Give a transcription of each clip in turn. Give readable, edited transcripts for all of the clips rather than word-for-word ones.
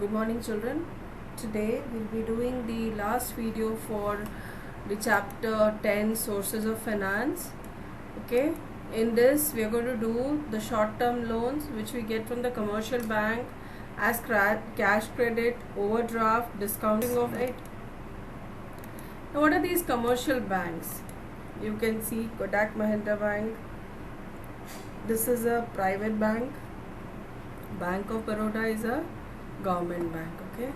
Good morning, children. Today we'll be doing the last video for the chapter 10 sources of finance. Okay, in this we are going to do the short term loans which we get from the commercial bank as cash credit, overdraft, discounting of it. Now, what are these commercial banks? You can see Kotak Mahindra Bank. This is a private bank. Bank of Baroda is a government bank. Okay,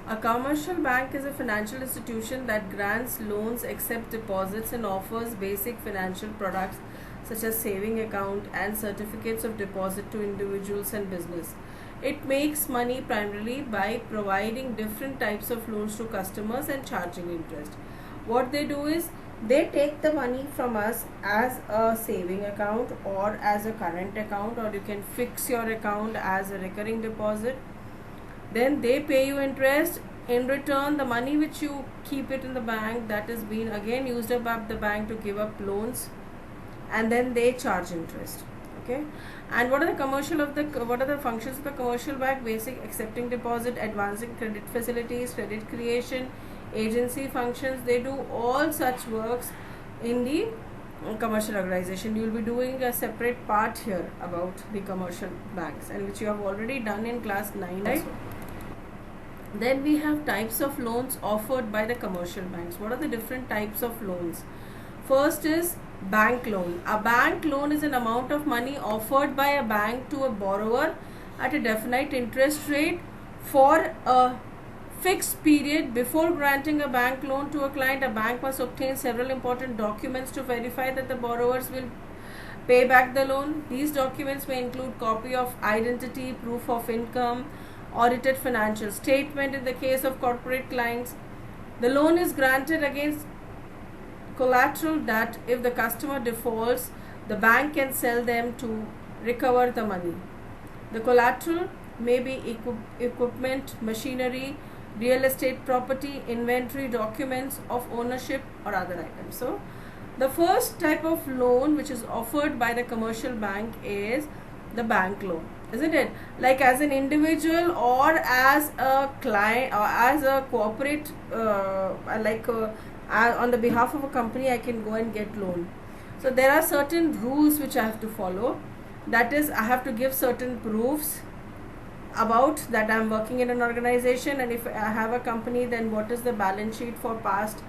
a commercial bank is a financial institution that grants loans, accepts deposits, and offers basic financial products such as saving account and certificates of deposit to individuals and business. It makes money primarily by providing different types of loans to customers and charging interest. What they do is they take the money from us as a saving account or as a current account, or you can fix your account as a recurring deposit. Then they pay you interest. In return, the money which you keep it in the bank, that is being again used up by the bank to give up loans, and then they charge interest. Okay, and what are the functions of the commercial bank? Basic: accepting deposit, advancing credit facilities, credit creation, agency functions. They do all such works in the commercial organization. You will be doing a separate part here about the commercial banks, and which you have already done in class 9, right? Then we have types of loans offered by the commercial banks. What are the different types of loans? First is bank loan. A bank loan is an amount of money offered by a bank to a borrower at a definite interest rate for a fixed period. Before granting a bank loan to a client, a bank must obtain several important documents to verify that the borrowers will pay back the loan. These documents may include copy of identity, proof of income, audited financial statement in the case of corporate clients. The loan is granted against collateral that if the customer defaults, the bank can sell them to recover the money. The collateral may be equipment, machinery, real estate property, inventory, documents of ownership, or other items. So, the first type of loan which is offered by the commercial bank is the bank loan, isn't it? Like as an individual or as a client or as a corporate, on the behalf of a company, I can go and get loan. So there are certain rules which I have to follow. That is, I have to give certain proofs about that I am working in an organization, and if I have a company, then what is the balance sheet for past,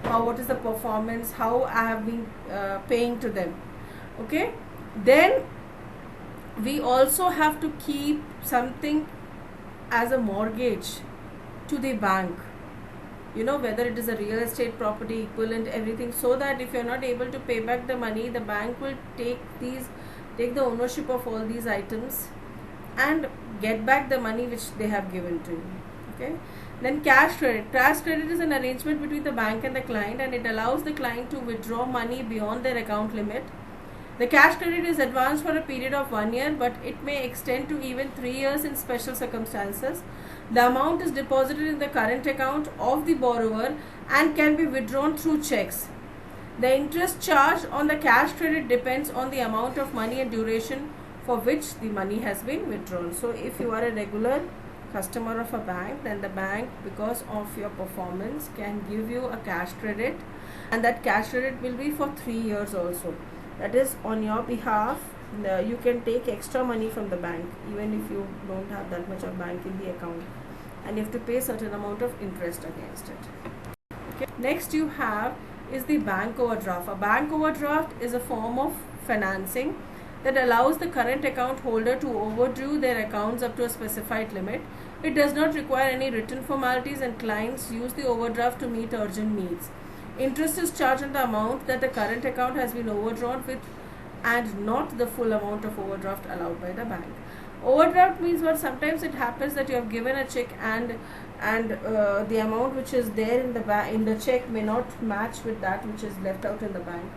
or what is the performance, how I have been paying to them. Okay, then we also have to keep something as a mortgage to the bank, whether it is a real estate property, equivalent, everything, so that if you are not able to pay back the money, the bank will take the ownership of all these items and get back the money which they have given to you. Okay, then cash credit. Cash credit is an arrangement between the bank and the client, and it allows the client to withdraw money beyond their account limit. The cash credit is advanced for a period of 1 year, but it may extend to even 3 years in special circumstances. The amount is deposited in the current account of the borrower and can be withdrawn through checks. The interest charged on the cash credit depends on the amount of money and duration for which the money has been withdrawn. So, if you are a regular customer of a bank, then the bank, because of your performance, can give you a cash credit, and that cash credit will be for 3 years also. That is, on your behalf, you can take extra money from the bank even if you don't have that much of bank in the account, and you have to pay certain amount of interest against it. Okay. Next you have is the bank overdraft. A bank overdraft is a form of financing that allows the current account holder to overdraw their accounts up to a specified limit. It does not require any written formalities, and clients use the overdraft to meet urgent needs. Interest is charged on the amount that the current account has been overdrawn with, and not the full amount of overdraft allowed by the bank. Overdraft means what? Sometimes it happens that you have given a check and the amount which is there in the check may not match with that which is left out in the bank.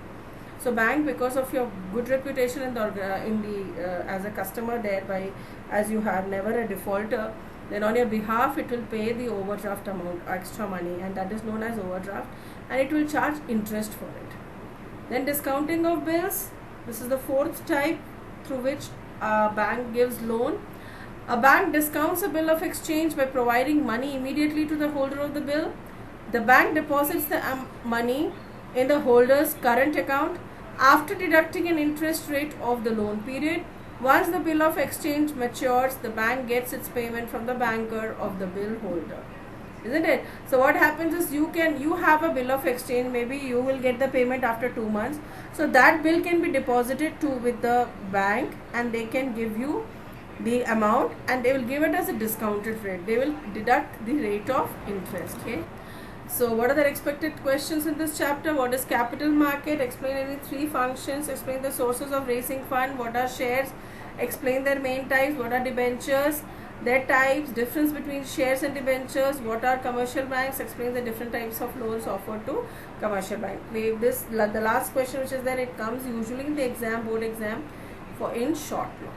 So bank, because of your good reputation as a customer, thereby as you have never a defaulter, then on your behalf it will pay the overdraft amount, extra money, and that is known as overdraft, and it will charge interest for it. Then discounting of bills. This is the fourth type through which a bank gives loan. A bank discounts a bill of exchange by providing money immediately to the holder of the bill. The bank deposits the money in the holder's current account after deducting an interest rate of the loan period. Once the bill of exchange matures, the bank gets its payment from the banker of the bill holder. Isn't it? So what happens is you have a bill of exchange, maybe you will get the payment after 2 months. So that bill can be deposited with the bank, and they can give you the amount and they will give it as a discounted rate. They will deduct the rate of interest. Okay. So what are the expected questions in this chapter? What is capital market? Explain any 3 functions. Explain the sources of raising fund. What are shares? Explain their main types. What are debentures? Their types. Difference between shares and debentures. What are commercial banks? Explain the different types of loans offered to commercial bank. The last question which is there, it comes usually in the exam, board exam, for in short loan.